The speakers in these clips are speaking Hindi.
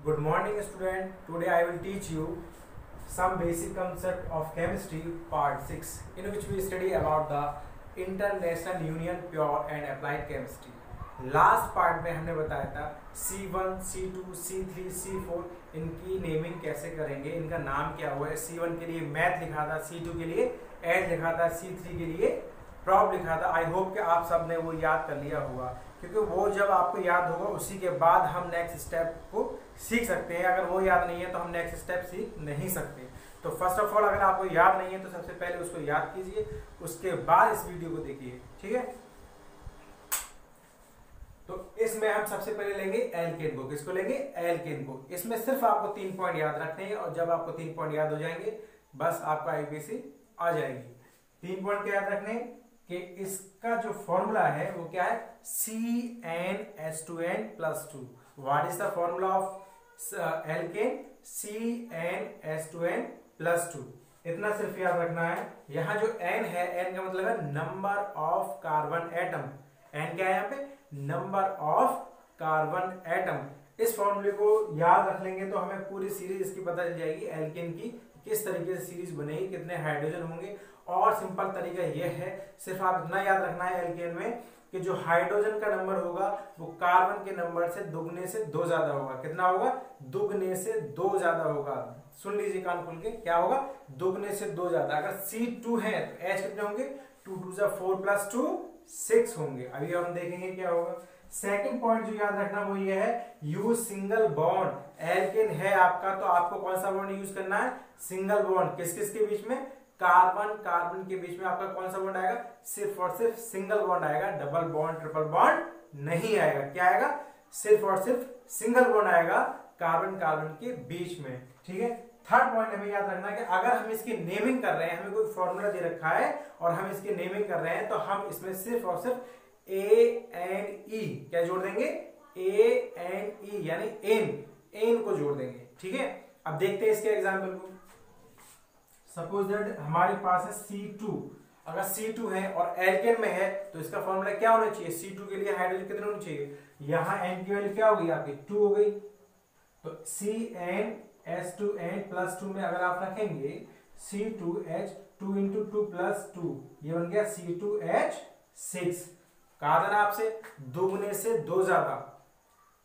Good morning student. Today I will teach you some basic concept of chemistry part 6 in which we study about the International Union Pure and Applied Chemistry. Last part में हमने बताया था C1, C2, C3, C4 इनकी नेमिंग कैसे करेंगे, इनका नाम क्या हुआ है। C1 के लिए मैथ लिखा था, C2 के लिए एड लिखा था, C3 के लिए प्रॉब लिखा था। आई होप कि आप सब ने वो याद कर लिया होगा, क्योंकि वो जब आपको याद होगा उसी के बाद हम नेक्स्ट स्टेप को सीख सकते हैं। अगर वो याद नहीं है तो हम नेक्स्ट स्टेप सीख नहीं सकते। तो फर्स्ट ऑफ ऑल अगर आपको याद नहीं है तो सबसे पहले उसको याद कीजिए, उसके बाद इस वीडियो को देखिए, ठीक है। तो इसमें हम सबसे पहले लेंगे एल्केन को। किसको लेंगे? एल्केन को। इसमें सिर्फ आपको 3 पॉइंट याद रखने हैं और जब आपको 3 पॉइंट याद हो जाएंगे बस आपका आईपीएससी आ जाएगी। 3 पॉइंट क्या याद रखने हैं कि इसका जो फॉर्मूला है वो क्या है, CnH2n+2। What is the formula of alkene? CnH2n+2। इतना सिर्फ याद रखना है। यहां जो n है, n का मतलब है number of carbon atom. n क्या है यहाँ पे? Number of carbon atom. इस फॉर्मूले को याद रख लेंगे तो हमें पूरी सीरीज इसकी पता चल जाएगी एल्केन की, किस तरीके से सीरीज बनेगी, कितने हाइड्रोजन होंगे। और सिंपल तरीका यह है, सिर्फ आप इतना याद रखना है एल्केन में कि जो हाइड्रोजन का नंबर होगा वो कार्बन के नंबर से दुगने से 2 ज्यादा होगा। कितना होगा? दुगने से 2 ज्यादा होगा। सुन लीजिए कान खोल के, क्या होगा? दुगने से 2 ज्यादा। अगर C2 है तो H कितने होंगे? 2 2 4 + 2 6 होंगे। अभी हम देखेंगे क्या होगा। सेकंड पॉइंट जो याद रखना वो ये है, यूज सिंगल बॉन्ड। एल्केन है आपका तो आपको कौन सा बॉन्ड यूज करना है? Single bond. किस किस के बीच में? कार्बन कार्बन के बीच में आपका कौन सा बॉन्ड आएगा? सिर्फ और सिर्फ सिंगल बॉन्ड आएगा, डबल बॉन्ड ट्रिपल बॉन्ड नहीं आएगा। क्या आएगा? सिर्फ और सिर्फ सिंगल बॉन्ड आएगा कार्बन कार्बन के बीच में, ठीक है। थर्ड पॉइंट हमें याद रखना है कि अगर हम इसकी नेमिंग कर रहे हैं, हमें कोई फॉर्मूला दे रखा है और हम इसकी नेमिंग कर रहे हैं तो हम इसमें सिर्फ और सिर्फ ANE क्या जोड़ देंगे? ANE यानी एन को जोड़ देंगे, ठीक है। अब देखते हैं इसके एग्जाम्पल को। सपोज दैट हमारे पास है C2। अगर C2 है और एल्केन में है तो इसका फॉर्मूला क्या होना चाहिए? C2 के लिए हाइड्रोजन कितने होने चाहिए? यहां n की वैल्यू क्या हो गई आपकी? 2 हो गई। तो CnH2n+2 में अगर आप रखेंगे C2H 2 × 2 + 2, ये बन गया C2H6। कहा था ना आपसे दुगने से 2 ज्यादा,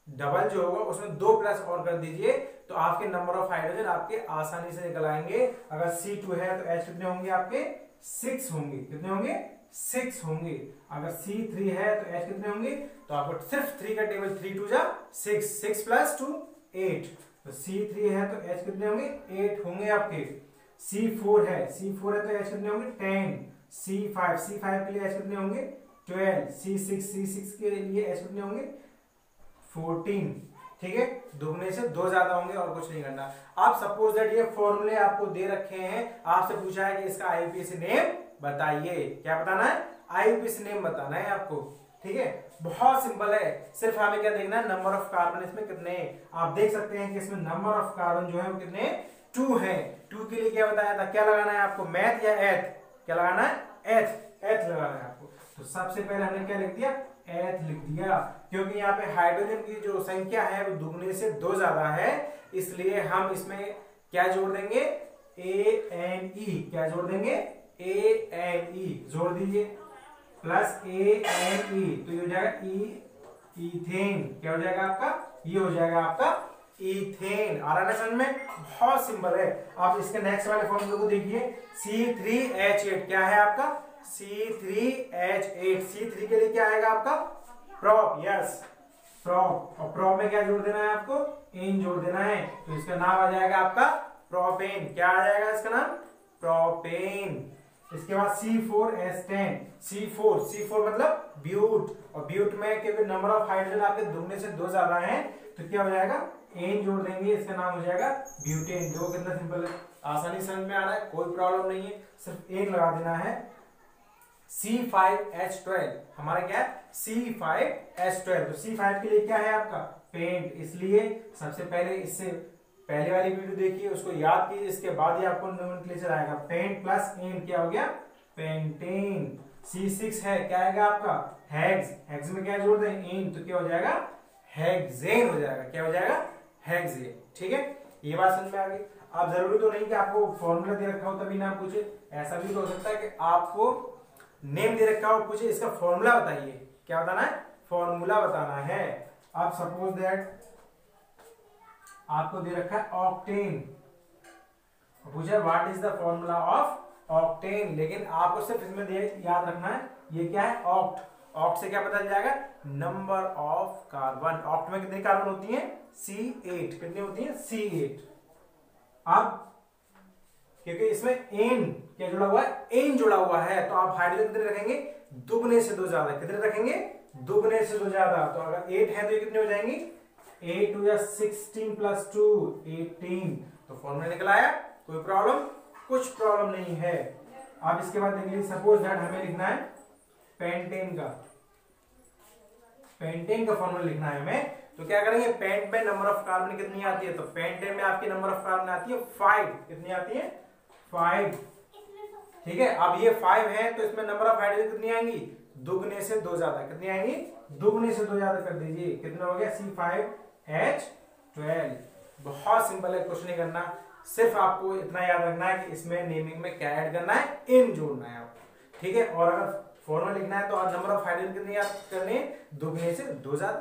डबल जो होगा उसमें 2 प्लस और कर दीजिए तो आपके नंबर ऑफ हाइड्रोजन आपके आसानी से निकल आएंगे। अगर C2 है तो H कितने होंगे आपके? 6 होंगे। कितने होंगे? 6 होंगे। अगर C3 है तो H कितने होंगे? तो आपको सिर्फ 3 का टेबल, 3 2 जा 6, 6 + 2 8। तो C3 है तो H कितने होंगे? 8 होंगे आपके। C4 है तो H कितने होंगे? 10। C5 के लिए H कितने होंगे? 12। C6 के लिए H कितने होंगे? 14, ठीक है। दुगने से 2 ज्यादा होंगे और कुछ नहीं करना। आप सपोज दैट ये फॉर्मूले आपको दे रखे हैं, आपसे पूछा है कि इसका आईपीएससी नेम बताइए। क्या बताना है? आईपीएससी नेम बताना है आपको, ठीक है। बहुत सिंपल है, सिर्फ हमें क्या देखना है? नंबर ऑफ कार्बन इसमें कितने हैं। आप देख सकते हैं कि इसमें नंबर ऑफ कार्बन जो है वो कितने? 2 है। 2 के लिए क्या बताया था? क्या लगाना है आपको? मैथ या एथ? क्या लगाना है? एथ लगाना है आपको। तो सबसे पहले हमने क्या लिख दिया? एथ लिख दिया, क्योंकि यहाँ पे हाइड्रोजन की जो संख्या है वो दुगने से 2 ज्यादा है, इसलिए हम इसमें क्या जोड़ देंगे? ANE। क्या जोड़ देंगे? ANE जोड़ दीजिए प्लस ANE, तो ये हो जाएगा ईथेन। क्या हो जाएगा आपका? ये हो जाएगा आपका ईथेन। आ रहा है समझ में? बहुत सिंपल है। आप इसके नेक्स्ट वाले फॉर्मूले को देखिए, C3H8 क्या है आपका? C3H8। C3 के लिए क्या आएगा आपका? प्रोप। Yes, prop. और प्रोप में क्या जोड़ देना है आपको? एन जोड़ देना है। तो इसका नाम आ जाएगा आपका प्रोपेन। क्या आ जाएगा इसका नाम? प्रोपेन। इसके बाद C4H10। C4 मतलब ब्यूट, और ब्यूट में क्योंकि नंबर ऑफ हाइड्रोजन आपके दुगने से 2 ज्यादा है तो क्या हो जाएगा? एन जोड़ देंगे, इसका नाम हो जाएगा ब्यूटेन। जो कितना सिंपल है, आसानी समझ में आ रहा है, कोई प्रॉब्लम नहीं है, सिर्फ एन लगा देना है। C5H12 हमारा क्या है? C5H12। तो C5 के लिए क्या है आपका? पेंट। इसलिए सबसे पहले इससे पहले वाली वीडियो देखिए, उसको याद कीजिए, इसके बाद ही आपको नोमेनक्लेचर आएगा। पेंट प्लस एन क्या हो गया? पेंटेन। C6 है, क्या आएगा आपका? हेक्स। हेक्स में क्या जोड़ दें? एन, तो क्या हो जाएगा? हेक्सेन हो जाएगा। क्या हो जाएगा? हेक्सेन। ठीक है, ये बात समझ में आ गई। अब जरूरी तो नहीं कि आपको फॉर्मूला दे रखा हो तभी नाम पूछे, ऐसा भी तो हो सकता है कि आपको नेम दे रखा हो, पूछे इसका फॉर्मूला बताइए। क्या बताना है? फॉर्मूला बताना है। अब सपोज दैट आपको दे रखा है ऑक्टेन, पूछा what is the formula of octane, लेकिन आपको सिर्फ इसमें याद रखना है ये क्या है? ऑक्ट। ऑक्ट से क्या पता चल जाएगा? Number of carbon. ऑक्ट में कितनी कार्बन होती है? C8। कितनी होती है? C8। अब क्योंकि इसमें एन क्या जुड़ा हुआ है? एन जुड़ा हुआ है, तो आप हाइड्रोजन कितने रखेंगे? दुगने से दो ज्यादा। कितने रखेंगे? दुगने से दो ज्यादा। तो अगर 8 है तो ये कितने हो जाएंगी? 8 2 16 प्लस 2 18। तो फॉर्मूला निकल आया। कोई प्रॉब्लम? कुछ प्रॉब्लम नहीं है। अब इसके बाद देखिए सपोज दैट हमें लिखना है पेंटेन का। पेंटेन का फॉर्मूला लिखना है हमें, तो क्या करेंगे? पेंट में नंबर ऑफ कार्बन कितनी आती है? तो पेंटेन में आपकी नंबर ऑफ कार्बन आती है 5। कितनी आती है? 5। ठीक है, अब ये 5 है तो इसमें नंबर ऑफ हाइड्रोजन कितनी आएंगी? दुगने से दो ज्यादा। कितनी आएंगी? दुगने से दो ज्यादा कर दीजिए। कितना हो गया? C5H12। बहुत सिंपल है, कुछ नहीं करना, सिर्फ आपको इतना याद रखना है कि इसमें नेमिंग में क्या ऐड करना है? इन जोड़ना है आपको। ठीक है, और अगर फॉर्मूला लिखना है तो नंबर ऑफ हाइड्रोजन कितनी याद करनी है? दुगने से दो ज्यादा।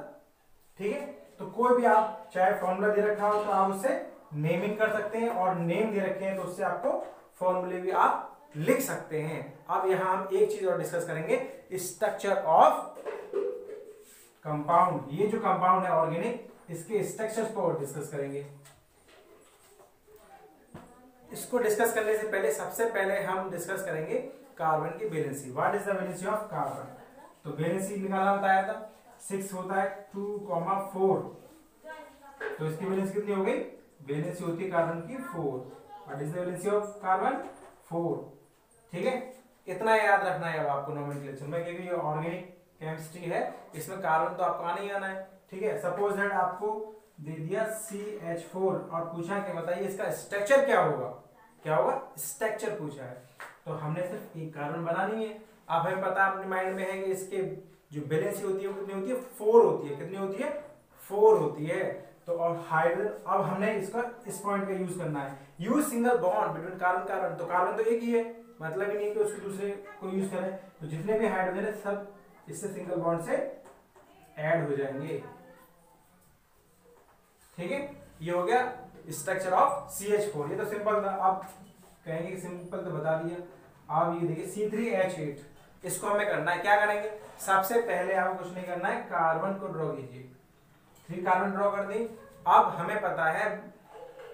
ठीक है, तो कोई भी आप चाहे फॉर्मूला दे रखा हो तो आप उससे नेमिंग कर सकते हैं, और नेम दे रखे हैं तो उससे आपको फॉर्मूले भी आप लिख सकते हैं। अब यहां हम एक चीज और डिस्कस करेंगे, स्ट्रक्चर ऑफ कंपाउंड। ये जो कंपाउंड है ऑर्गेनिक, इसके स्ट्रक्चर्स को और डिस्कस करेंगे। इसको डिस्कस करने से पहले सबसे पहले हम डिस्कस करेंगे कार्बन की valency. What is the valency of carbon? तो वैलेंसी निकालना बताया था, 6 होता है 2,4। तो इसकी वैलेंसी कितनी हो गई? वैलेंसी होती है कार्बन की 4। What is the valency of carbon? 4। ठीक है, इतना याद रखना है अब आपको नोमेनक्लेचर में, क्योंकि ये ऑर्गेनिक केमिस्ट्री है, इसमें कार्बन तो आपको आना ही आना है। ठीक है, सपोज दैट आपको दे दिया CH4 और पूछा कि बताइए इसका स्ट्रक्चर क्या होगा? क्या होगा? स्ट्रक्चर पूछा है, तो हमने सिर्फ एक कार्बन बनानी है। अब हमें पता अपने माइंड में है कि इसके जो वैलेंसी होती है वो कितनी होती है? 4 होती है। कितनी होती है? 4 होती है। तो और हाइड्रोजन, अब हमने इसका इस पॉइंट का यूज करना है, use single bond between carbon carbon. तो कार्बन तो एक ही है, मतलब ही नहीं कि उसके दूसरे को यूज करें। तो जितने भी हाइड्रोजन है सब इससे सिंगल बॉन्ड से ऐड हो जाएंगे। ठीक है, ये हो गया स्ट्रक्चर ऑफ CH4। ये तो सिंपल था, आप कहेंगे कि सिंपल तो बता दिया। अब ये देखिए C3H8, इसको हमें करना है। क्या करेंगे? सबसे पहले आपको कुछ नहीं करना है, कार्बन को ड्रॉ कीजिए। 3 कार्बन ड्रॉ कर दी। अब हमें पता है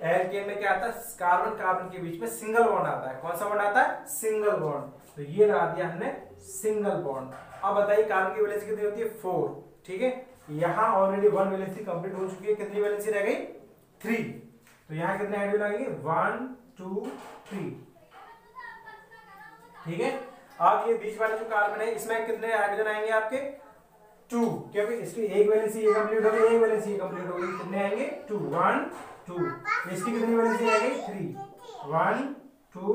एल्केन में क्या आता है? कार्बन कार्बन के बीच में सिंगल बॉन्ड आता है। कौन सा बॉन्ड आता है? Single bond. तो ये लगा दिया हमने सिंगल बॉन्ड। अब बताइए कार्बन की वैलेंसी कितनी होती है? 4। ठीक है, यहां ऑलरेडी 1 वैलेंसी कंप्लीट हो चुकी है। कितनी वैलेंसी रह गई? 3। तो यहां कितने हाइड्रोजन लगेंगे? 1 2 3। ठीक है, अब ये बीच वाले जो कार्बन है इसमें कितने हाइड्रोजन आएंगे आपके? 2, क्योंकि इसकी एक वैलेंसी ये कंप्लीट हो गई, एक वैलेंसी ये कंप्लीट हो गई। कितने आएंगे? 2 1 2। इसकी कितनी वैलेंसी आ गई? 3 1 2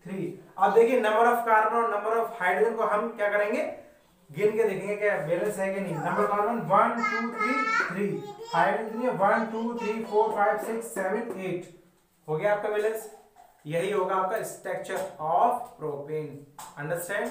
3। अब देखिए नंबर ऑफ कार्बन और नंबर ऑफ हाइड्रोजन को हम क्या करेंगे? गिन के देखेंगे क्या बैलेंस है कि नहीं। Number carbon 1 2 3 3, hydrogen 1 2 3 4 5 6 7 8। हो गया आपका बैलेंस। यही होगा आपका स्ट्रक्चर ऑफ प्रोपेन। अंडरस्टैंड?